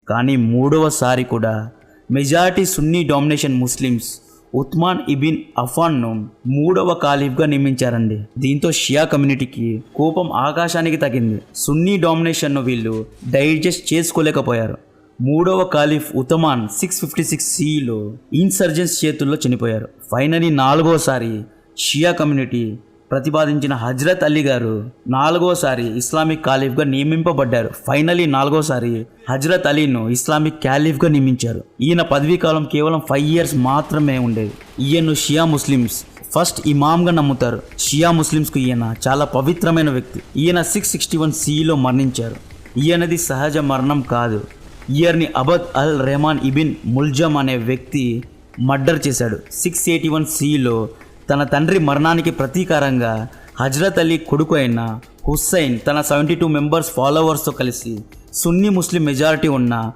కానీ మూడవసారి కూడా మెజారిటీ సున్నీ డామినేషన్ ముస్లిమ్స్ ఉస్మాన్ ఇబిన్ అఫాన్ను మూడవ ఖలీఫ్గా నియమించారండి. దీంతో షియా కమ్యూనిటీకి కోపం ఆకాశానికి తగ్గింది. సున్నీ డామినేషన్ను వీళ్ళు డైజెస్ట్ చేసుకోలేకపోయారు. మూడవ ఖలీఫ్ ఉస్మాన్ 656 CEలో ఇన్సర్జెన్స్ చేతుల్లో చనిపోయారు. ఫైనలీ నాలుగోసారి షియా కమ్యూనిటీ ప్రతిపాదించిన హజ్రత్ అలీ గారు నాలుగోసారి ఇస్లామిక్ ఖలీఫ్గా నియమింపబడ్డారు. ఫైనలీ నాలుగోసారి హజ్రత్ అలీను ఇస్లామిక్ ఖలీఫ్గా నియమించారు. ఈయన పదవీ కాలం కేవలం 5 years మాత్రమే ఉండేది. ఈయన్ను షియా ముస్లిమ్స్ ఫస్ట్ ఇమామ్గా నమ్ముతారు. షియా ముస్లిమ్స్కు ఈయన చాలా పవిత్రమైన వ్యక్తి. ఈయన 661 CEలో మరణించారు. ఈయనది సహజ మరణం కాదు. ఈయన్ని అబద్ అల్ రెహమాన్ ఇబిన్ ముల్జమ్ అనే వ్యక్తి మర్డర్ చేశాడు. 681 CEలో తన తండ్రి మరణానికి ప్రతీకారంగా హజ్రత్ అలీ కొడుకు అయిన హుస్సైన్ తన 72 members ఫాలోవర్స్తో కలిసి సున్నీ ముస్లిం మెజారిటీ ఉన్న